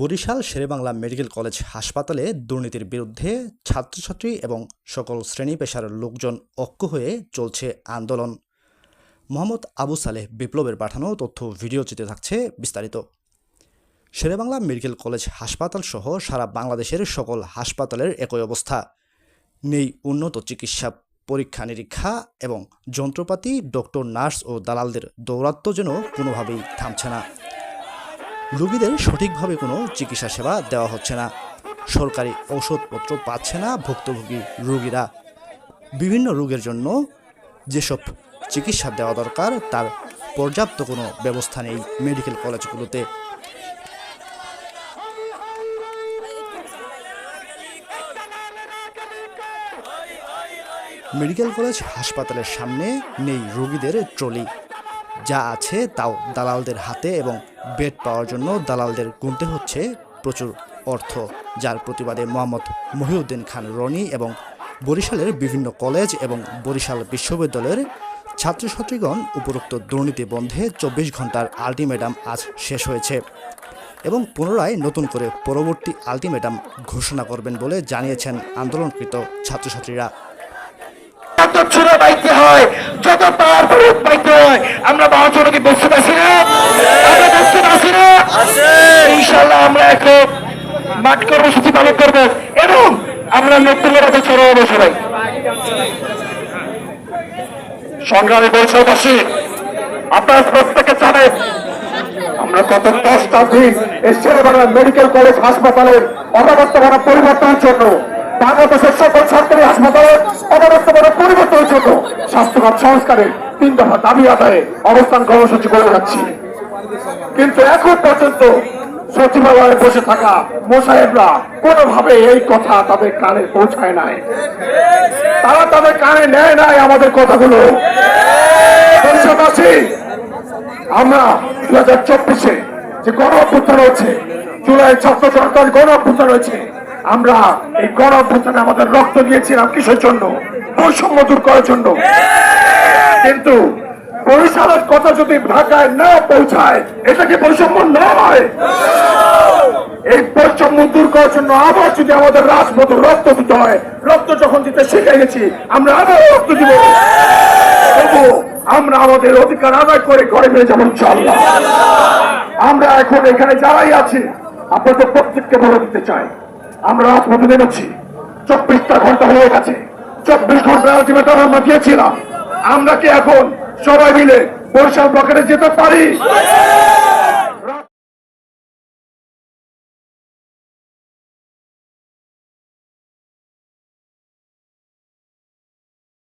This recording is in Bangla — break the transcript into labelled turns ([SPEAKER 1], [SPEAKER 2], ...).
[SPEAKER 1] বরিশাল শেরেবাংলা মেডিকেল কলেজ হাসপাতালে দুর্নীতির বিরুদ্ধে ছাত্রছাত্রী এবং সকল শ্রেণী পেশার লোকজন ঐক্য হয়ে চলছে আন্দোলন। মোহাম্মদ আবু সালেহ বিপ্লবের পাঠানো তথ্য ভিডিওচিত্রে থাকছে বিস্তারিত। শেরেবাংলা মেডিকেল কলেজ হাসপাতাল সহ সারা বাংলাদেশের সকল হাসপাতালের একই অবস্থা। নেই উন্নত চিকিৎসা, পরীক্ষা নিরীক্ষা এবং যন্ত্রপাতি। ডক্টর, নার্স ও দালালদের দৌরাত্ম্য যেন কোনোভাবেই থামছে না। রোগীদের সঠিকভাবে কোনো চিকিৎসা সেবা দেওয়া হচ্ছে না। সরকারি ঔষধপত্র পাচ্ছে না ভুক্তভোগী রোগীরা। বিভিন্ন রোগের জন্য যেসব চিকিৎসা দেওয়া দরকার তার পর্যাপ্ত কোনো ব্যবস্থা নেই মেডিকেল কলেজগুলোতে। মেডিকেল কলেজ হাসপাতালের সামনে নেই রোগীদের ট্রলি। যা আছে তাও দালালদের হাতে এবং বেড পাওয়ার জন্য দালালদের গুনতে হচ্ছে প্রচুর অর্থ, যার প্রতিবাদে মোহাম্মদ মহিউদ্দিন খান রনি এবং বরিশালের বিভিন্ন কলেজ এবং বরিশাল বিশ্ববিদ্যালয়ের ছাত্রছাত্রীগণ উপরোক্ত দুর্নীতি বন্ধে 24 ঘন্টার আলটিমেটাম আজ শেষ হয়েছে এবং পুনরায় নতুন করে পরবর্তী আলটিমেটাম ঘোষণা করবেন বলে জানিয়েছেন আন্দোলনকৃত ছাত্রছাত্রীরা।
[SPEAKER 2] আমরা আমরা এখন মাঠ কর্মসূচি পালন করব এবং আমরা সবাই সংগ্রামী বরিশালবাসী, আপনার প্রত্যেকে জানেন আমরা গত 10টা দিন এই শেরেবাংলা মেডিকেল কলেজ হাসপাতালের অববর্তমানে পরিবর্তনের জন্য, বাংলাদেশের সকল সরকারি হাসপাতালের অববর্তমানে পরিবর্তনের জন্য স্বাস্থ্যখাত সংস্কারের 3 দফা দাবি আদায়ে অবস্থান কর্মসূচি করে যাচ্ছি। কিন্তু এখন পর্যন্ত সচিবালয়ে বসে থাকা মোসাহেবরা কোনোভাবে এই কথা তাদের কানে পৌঁছায় নাই, তারা তাদের কানে নেয় নাই আমাদের কথাগুলো। আমরা 2024-এ যে গণ অভ্যুত্থান হয়েছে, জুলাই ছাত্র জনতার গণ অভ্যুত্থান হয়েছে, আমরা এই গণ অভ্যুত্থানে আমাদের রক্ত দিয়েছিলাম কিসের জন্য? বৈষম্য দূর করার জন্য। কিন্তু বরিশালের কথা যদি ঢাকায় না পৌঁছায়, এটা কি বৈষম্য নয়? এই বৈষম্য দূর করার জন্য আবার যদি আমাদের রাজপথে রক্ত দিতে হয়, রক্ত যখন দিতে শিখে গেছি, আমরা আবার রক্ত দিব। আমরা আমাদের অধিকার আদায় করে ঘরে ফিরে যাবো ইনশাআল্লাহ। আমরা এখন এখানে যারাই আছি আপনাদের প্রত্যেককে বলে দিতে চাই, আমরা রাজপথে নেমেছি। 24টা ঘন্টা হয়ে গেছে, 24 ঘন্টা আলটিমেটাম আমরা দিয়েছিলাম। আমরা কি এখন সবাই মিলে বরিশাল ব্লকে যেতে পারি?